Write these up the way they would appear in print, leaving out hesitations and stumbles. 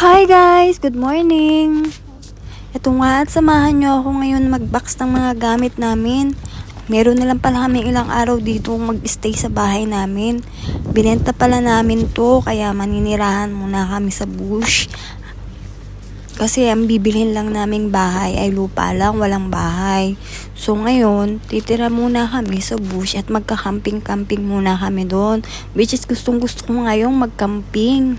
Hi guys! Good morning! Ito nga at samahan nyo ako ngayon mag-box ng mga gamit namin. Meron na lang pala kami ilang araw dito mag-stay sa bahay namin. Binenta pala namin to kaya maninirahan muna kami sa bush. Kasi ang bibilhin lang naming bahay ay lupa lang, walang bahay. So ngayon, titira muna kami sa bush at magka-camping-camping muna kami doon. Which is gustong gusto ko ngayong mag-camping.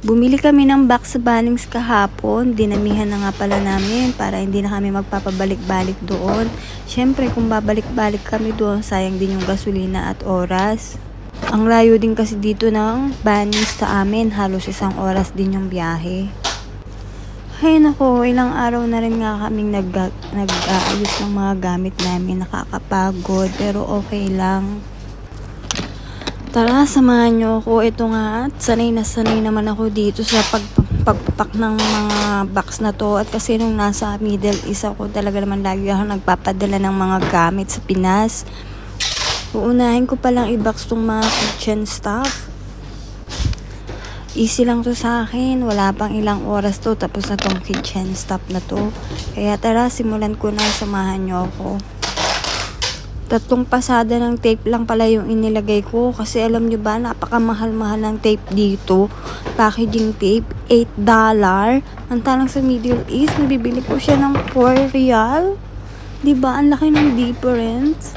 Bumili kami ng box sa Bunnings kahapon. Dinamihan na nga pala namin para hindi na kami magpapabalik-balik doon. Syempre kung babalik-balik kami doon, sayang din yung gasolina at oras. Ang layo din kasi dito ng Bunnings sa amin. Halos 1 oras din yung biyahe. Ay nako, ilang araw na rin nga kaming nag-aayos ng mga gamit namin. Nakakapagod pero okay lang. Tara, samahan nyo ako. Ito nga, sanay naman ako dito sa pagpapak ng mga box na to. At kasi nung nasa Middle East ako, talaga naman lagi ako nagpapadala ng mga gamit sa Pinas. Uunahin ko palang i-box tong mga kitchen stuff. Easy lang to sa akin. Wala pang ilang oras to. Tapos na tong kitchen stuff na to. Kaya tara, simulan ko na. Samahan nyo ako. 3 pasada ng tape lang pala yung inilagay ko. Kasi alam nyo ba, napakamahal-mahal ng tape dito. Packaging tape, $8. Mantalang sa Middle East, nabibili ko siya ng 4 real. Diba? Ang laki ng difference.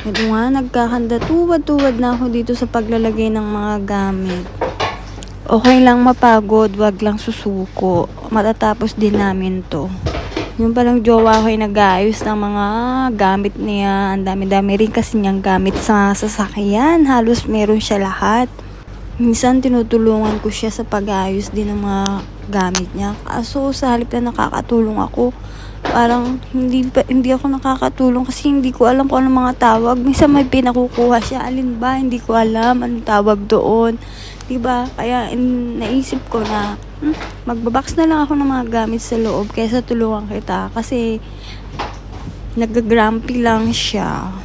Ito nga, nagkakanda. Tuwad-tuwad na ako dito sa paglalagay ng mga gamit. Okay lang mapagod, wag lang susuko. Matatapos din namin to. Yung palang jowa ko ay nag-aayos ng mga gamit niya. Ang dami-dami rin kasi niyang gamit sa sasakyan. Halos meron siya lahat. Minsan tinutulungan ko siya sa pag-aayos din ng mga gamit niya. Kaso sa halip na nakakatulong ako, parang hindi ako nakakatulong kasi hindi ko alam kung anong mga tawag. Minsan may pinakukuha siya. Alin ba? Hindi ko alam anong tawag doon. Diba? Kaya naisip ko na magbabox na lang ako ng mga gamit sa loob kaysa tulungan kita kasi nag-grumpy lang siya.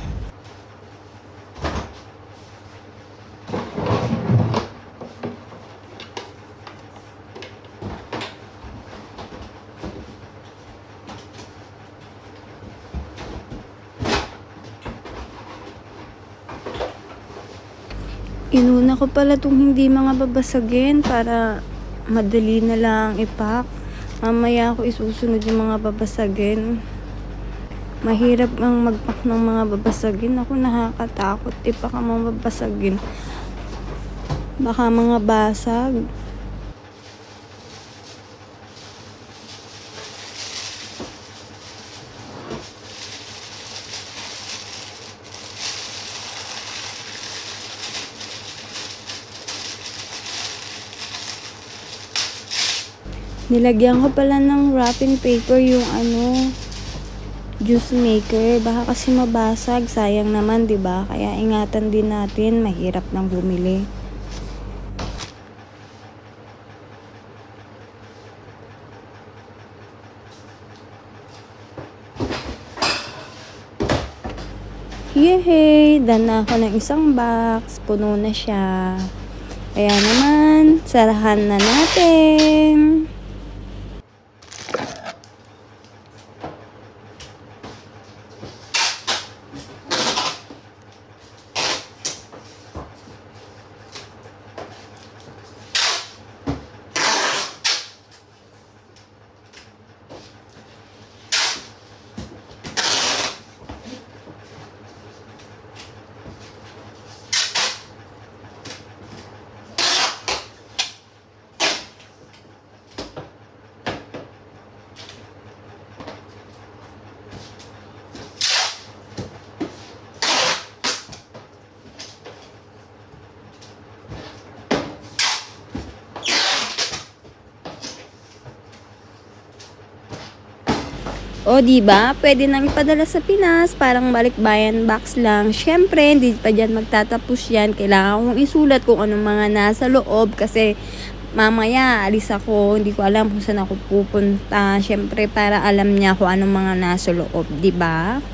Inuna ko pala itong hindi mga babasagin para madali na lang ipack. Mamaya ako isusunod yung mga babasagin. Mahirap ang mag-pack ng mga babasagin. Ako nakakatakot ipack ang mga babasagin. Baka mga basag. Nilagyan ko pala ng wrapping paper yung juice maker. Baka kasi mabasag. Sayang naman, diba? Kaya ingatan din natin. Mahirap nang bumili. Yehey! Done na ako ng isang box. Puno na siya. Kaya naman, sarahan na natin. O diba, pwede nang ipadala sa Pinas, parang balikbayan box lang. Syempre, hindi pa dyan magtatapos yan. Kailangan kong isulat kung anong mga nasa loob kasi mamaya alis ako, hindi ko alam kung saan ako pupunta. Syempre, para alam niya kung anong mga nasa loob, diba?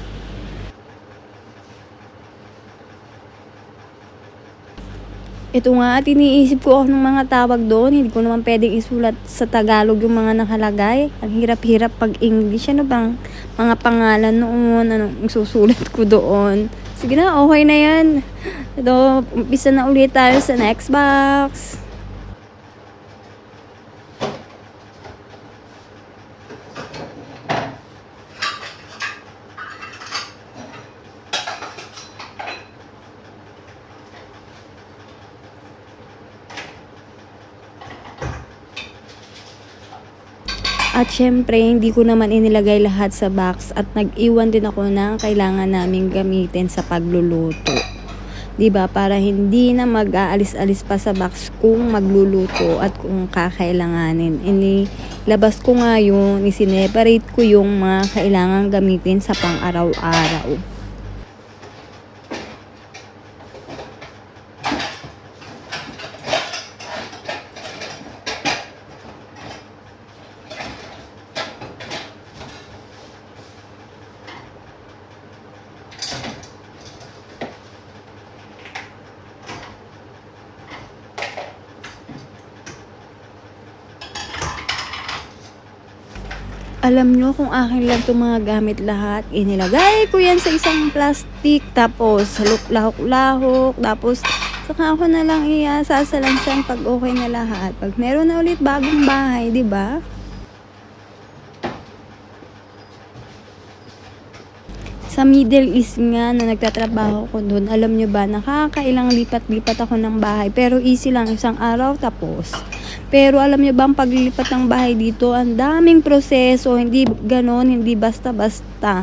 Ito nga at iniisip ko ng mga tawag doon. Hindi ko naman pwedeng isulat sa Tagalog yung mga nakalagay. Ang hirap-hirap pag English. Ano bang mga pangalan noon? Anong susulat ko doon? Sige na, okay na yan. Ito, umpisa na ulit tayo sa next box. At syempre, hindi ko naman inilagay lahat sa box at nag-iwan din ako ng kailangan naming gamitin sa pagluluto. 'Di ba? Para hindi na mag-aalis-alis pa sa box kung magluluto at kung kakailanganin. Inilabas ko nga yung, isineparate ko yung mga kailangan gamitin sa pang-araw-araw. Alam nyo kung akin lang itong mga gamit lahat, inilagay ko yan sa isang plastic, tapos lahok-lahok, tapos saka ako na lang sasalansan pag okay na lahat. Pag meron na ulit bagong bahay, di ba? Sa Middle East nga na nagtatrabaho ko doon, alam nyo ba, nakakailang lipat-lipat ako ng bahay. Pero easy lang, isang araw tapos. Pero alam nyo ba, ang paglilipat ng bahay dito, ang daming proseso, hindi ganon, hindi basta-basta.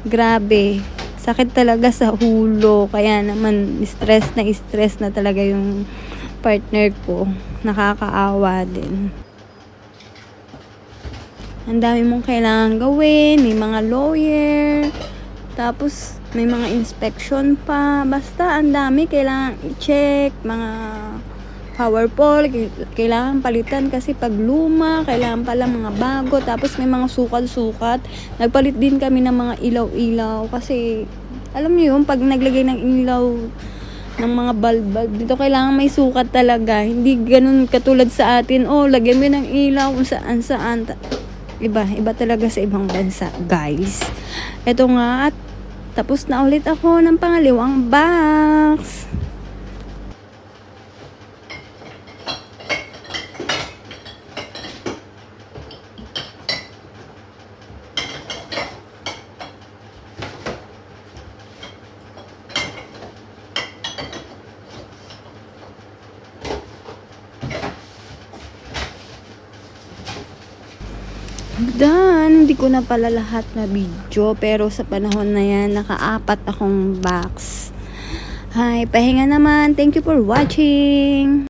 Grabe, sakit talaga sa hulo. Kaya naman, stress na talaga yung partner ko. Nakakaawa din. Ang dami mong kailangan gawin, may mga lawyer, tapos may mga inspection pa. Basta ang dami kailangan i-check, mga power pole, kailangan palitan kasi pag luma, kailangan pala mga bago. Tapos may mga sukat-sukat. Nagpalit din kami ng mga ilaw-ilaw kasi alam niyo yung pag naglagay ng ilaw ng mga bulb dito, kailangan may sukat talaga. Hindi ganun katulad sa atin, lagyan mo ng ilaw kung saan-saan. Iba talaga sa ibang bansa, guys. Ito nga, at tapos na ulit ako ng pangalawang box. Hindi ko na pala lahat na video, pero sa panahon na yan, nakaapat akong box. Hi, pahinga naman. Thank you for watching.